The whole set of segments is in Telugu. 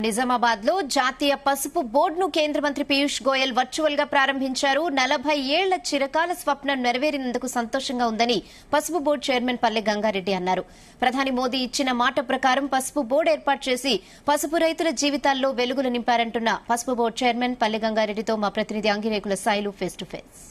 నిజామాబాద్ లో జాతీయ పసుపు బోర్డును కేంద్ర మంత్రి పీయూష్ గోయల్ వర్చువల్ గా ప్రారంభించారు. 40 ఏళ్ల చిరకాల స్వప్నం నెరవేరినందుకు సంతోషంగా ఉందని పసుపు బోర్డు చైర్మన్ పల్లె గంగారెడ్డి అన్నారు. ప్రధాని మోదీ ఇచ్చిన మాట ప్రకారం పసుపు బోర్డు ఏర్పాటు చేసి పసుపు రైతుల జీవితాల్లో వెలుగులు నింపారంటున్న పసుపు బోర్డు చైర్మన్ పల్లె గంగారెడ్డితో మా ప్రతినిధి Angirekula Sailu face to face.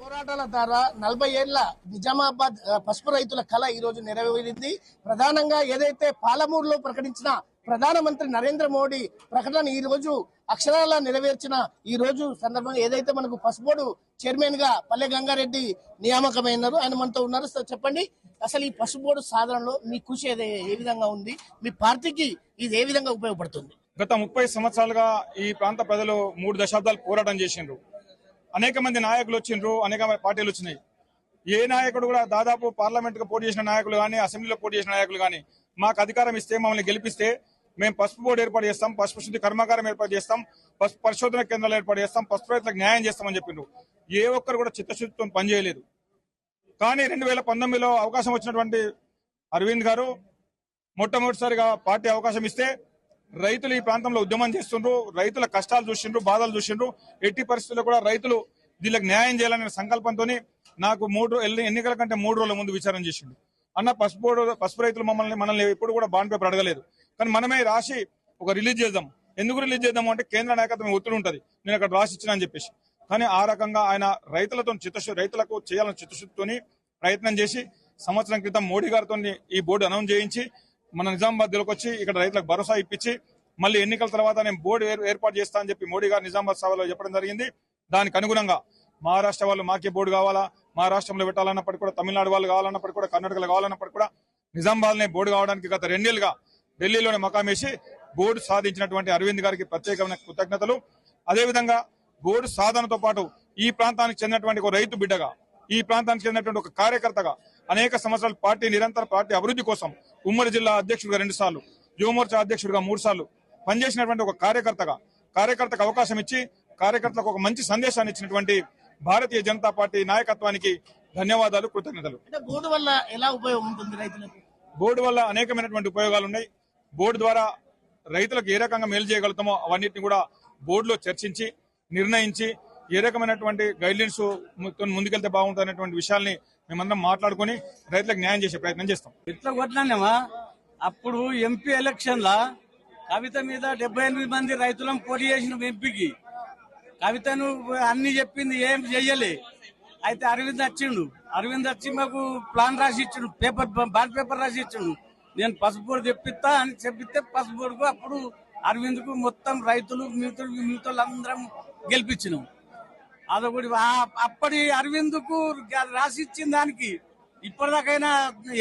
పోరాటాల ద్వారా 40 ఏళ్ల నిజామాబాద్ పసుపు రైతుల కళ ఈ రోజు నెరవేరింది. ప్రధానంగా ఏదైతే పాలమూరులో ప్రకటించిన ప్రధానమంత్రి నరేంద్ర మోడీ ప్రకటన ఈ రోజు అక్షరాల నెరవేర్చిన ఈ రోజు సందర్భంగా ఏదైతే మనకు పసుపు బోర్డు చైర్మన్ గా పల్లె గంగారెడ్డి నియామకమైనారు, ఆయన మనతో ఉన్నారు. సార్ చెప్పండి, అసలు ఈ పసుపు బోర్డు సాధనలో మీ కృషి ఏ విధంగా ఉంది, మీ పార్టీకి ఇది ఏ విధంగా ఉపయోగపడుతుంది? గత 30 సంవత్సరాలుగా ఈ ప్రాంత ప్రజలు 3 దశాబ్దాలు పోరాటం చేసిండ్రు. అనేక మంది నాయకులు వచ్చిండ్రు, అనేక పార్టీలు వచ్చినాయి. ఏ నాయకుడు కూడా దాదాపు పార్లమెంట్ కు పోటీ చేసిన నాయకులు కానీ, అసెంబ్లీలో పోటీ చేసిన నాయకులు కానీ మాకు అధికారం ఇస్తే, మమ్మల్ని గెలిపిస్తే మేము పసుపు బోర్డు ఏర్పాటు చేస్తాం, పసుపు శుద్ధి కర్మాగారం ఏర్పాటు చేస్తాం, పసుపు పరిశోధన కేంద్రాలు ఏర్పాటు చేస్తాం, పసుపు రైతులకు న్యాయం చేస్తామని చెప్పిండ్రు. ఏ ఒక్కరు కూడా చిత్తశుద్ధితో పనిచేయలేదు. కానీ 2019లో అవకాశం వచ్చినటువంటి అరవింద్ గారు మొట్టమొదటిసారిగా పార్టీ అవకాశం ఇస్తే రైతులు ఈ ప్రాంతంలో ఉద్యమం చేస్తుండ్రు, రైతుల కష్టాలు చూసిండ్రు, బాధలు చూసిండ్రు. ఎట్టి పరిస్థితుల్లో కూడా రైతులు దీనికి న్యాయం చేయాలనే సంకల్పంతో నాకు ఎన్నికల కంటే 3 రోజుల ముందు విచారణ చేసిండు. అన్న పసుపు రైతులు మనల్ని ఎప్పుడు కూడా బాండ్ పేపర్ అడగలేదు, కానీ మనమే రాసి ఒక రిలీజ్ చేద్దాం. ఎందుకు రిలీజ్ చేద్దాము అంటే కేంద్ర నాయకత్వం ఒత్తిడి ఉంటుంది, నేను అక్కడ రాసి ఇచ్చిన అని చెప్పేసి. కానీ ఆ రకంగా ఆయన రైతులకు చేయాలని చిత్తశుద్ధితో ప్రయత్నం చేసి సంవత్సరం క్రితం మోడీ గారితో ఈ బోర్డు అనౌన్స్ చేయించి మన నిజామాబాద్ వచ్చి ఇక్కడ రైతులకు భరోసా ఇప్పించి మళ్ళీ ఎన్నికల తర్వాత నేను బోర్డు ఏర్పాటు చేస్తా అని చెప్పి మోడీ గారు నిజామాబాద్ సభలో చెప్పడం జరిగింది. దానికి అనుగుణంగా మహారాష్ట్ర వాళ్ళు మాకే బోర్డు కావాలా, మహారాష్ట్రంలో పెట్టాలన్నప్పటికీ కూడా, తమిళనాడు వాళ్ళు కావాలన్నప్పటికీ కూడా, కర్ణాటకలో కావాలన్నప్పటికీ కూడా నిజామాబాద్నే బోర్డు కావడానికి గత 2 ఏళ్లుగా ఢిల్లీలోనే మకామేసి బోర్డు సాధించినటువంటి అరవింద్ గారికి ప్రత్యేకమైన కృతజ్ఞతలు. అదేవిధంగా బోర్డు సాధనతో పాటు ఈ ప్రాంతానికి చెందినటువంటి ఒక రైతు బిడ్డగా, ఈ ప్రాంతానికి చెందినటువంటి ఒక కార్యకర్తగా అనేక సంవత్సరాలు నిరంతర పార్టీ అభివృద్ధి కోసం ఉమ్మడి జిల్లా అధ్యక్షుడిగా 2 సార్లు, యువమోర్చా అధ్యక్షుడిగా 3 సార్లు పనిచేసినటువంటి ఒక కార్యకర్తకు అవకాశం ఇచ్చి కార్యకర్తలకు ఒక మంచి సందేశాన్ని ఇచ్చినటువంటి భారతీయ జనతా పార్టీ నాయకత్వానికి ధన్యవాదాలు, కృతజ్ఞతలు. బోర్డు వల్ల ఎలా ఉపయోగం ఉంటుంది రైతులకు? బోర్డు వల్ల అనేకమైనటువంటి ఉపయోగాలు ఉన్నాయి. బోర్డు ద్వారా రైతులకు ఏ రకంగా మేలు చేయగలుగుతామో అవన్నిటిని కూడా బోర్డులో చర్చించి నిర్ణయించి ఏ రకమైనటువంటి గైడ్లైన్స్ ముందుకెళ్తే బాగుంటుందనేటువంటి విషయాల్ని మేమందరం మాట్లాడుకుని రైతులకు న్యాయం చేసే ప్రయత్నం చేస్తాం. ఇట్లా కొట్లానేమా అప్పుడు ఎంపీ ఎలక్షన్ లా కవిత మీద 78 మంది రైతులను పోటీ చేసిన ఎంపీకి కవితను అన్ని చెప్పింది, ఏం చెయ్యలే. అయితే అరవింద్ వచ్చి మాకు ప్లాన్ రాసి ఇచ్చిండు, బాండ్ పేపర్ రాసి ఇచ్చిండు. నేను పసుపు బోర్డు తెప్పిస్తా అని చెప్పితే పసుపు బోర్డుకు అప్పుడు అరవింద్ కు మొత్తం రైతులు మిగతా అందరం గెలిపించినాం. అదొకటి. అప్పటి అరవింద్ కు రాసి ఇచ్చిన దానికి ఇప్పటిదాకైనా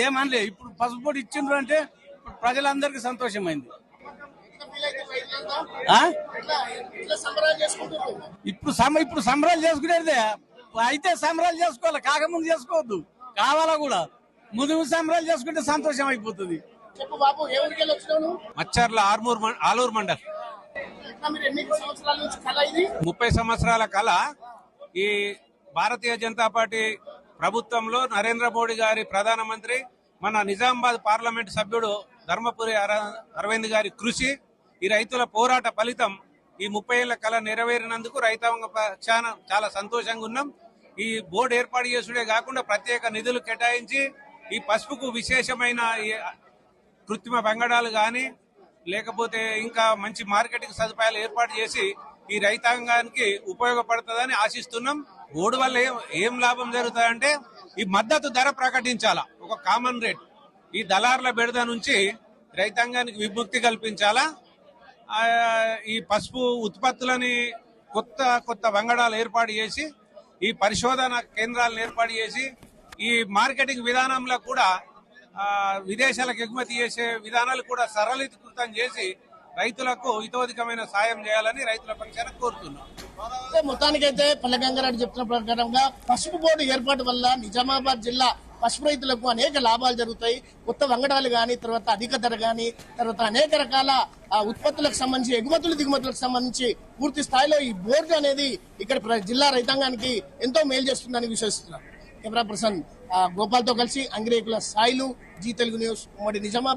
ఏమనలే. ఇప్పుడు పసుపు బోర్డు ఇచ్చిండ్రు అంటే ప్రజలందరికీ సంతోషమైంది. ఇప్పుడు సంబరాలు చేసుకునేదే అయితే సంబరాలు చేసుకోవాలి, కాకముందు చేసుకోవద్దు. కావాలా కూడా ముందు సంబరాలు చేసుకుంటే సంతోషం అయిపోతుంది. మచ్చర్ల ఆలూరు మండల్ 30 సంవత్సరాల కళ. ఈ భారతీయ జనతా పార్టీ ప్రభుత్వంలో నరేంద్ర మోడీ గారి ప్రధానమంత్రి, మన నిజామాబాద్ పార్లమెంట్ సభ్యుడు ధర్మపురి అరవింద్ గారి కృషి, ఈ రైతుల పోరాట ఫలితం ఈ 30 ఏళ్ల కళ నెరవేరినందుకు రైతాంగ పక్షాన చాలా సంతోషంగా ఉన్నాం. ఈ బోర్డు ఏర్పాటు చేసుడే కాకుండా ప్రత్యేక నిధులు కేటాయించి ఈ పసుపుకు విశేషమైన కృత్రిమ బంగడాలు గాని లేకపోతే ఇంకా మంచి మార్కెటింగ్ సదుపాయాలు ఏర్పాటు చేసి ఈ రైతాంగానికి ఉపయోగపడుతుందని ఆశిస్తున్నాం. బోర్డు వల్ల ఏం లాభం జరుగుతుందంటే ఈ మద్దతు ధర ప్రకటించాలా, ఒక కామన్ రేట్. ఈ దళారుల బెడద నుంచి రైతాంగానికి విముక్తి కల్పించాలా. ఈ పసుపు ఉత్పత్తులని కొత్త వంగడాలు ఏర్పాటు చేసి ఈ పరిశోధన కేంద్రాలను ఏర్పాటు చేసి ఈ మార్కెటింగ్ విధానంలో కూడా విదేశాలకు ఎగుమతి చేసే విధానాలు కూడా సరళీకృతం చేసి రైతులకు హితోధికమైన సాయం చేయాలని రైతుల పక్షాన కోరుతున్నాం. మొత్తానికైతే పల్లె గంగారెడ్డి చెప్తున్న ప్రకారంగా పసుపు బోర్డు ఏర్పాటు వల్ల నిజామాబాద్ జిల్లా పసుపు రైతులకు అనేక లాభాలు జరుగుతాయి. కొత్త వంగడాలు గాని, తర్వాత అధిక ధర గాని, తర్వాత అనేక రకాల ఉత్పత్తులకు సంబంధించి ఎగుమతులు దిగుమతులకు సంబంధించి పూర్తి స్థాయిలో ఈ బోర్డు అనేది ఇక్కడ జిల్లా రైతాంగానికి ఎంతో మేలు చేస్తుందని విశ్వసిస్తున్నారు. కెమెరా పర్సన్ గోపాల్తో కలిసి అంగిరేకుల సాయిలు, జీ తెలుగు న్యూస్, ఉమ్మడి నిజామాబాద్.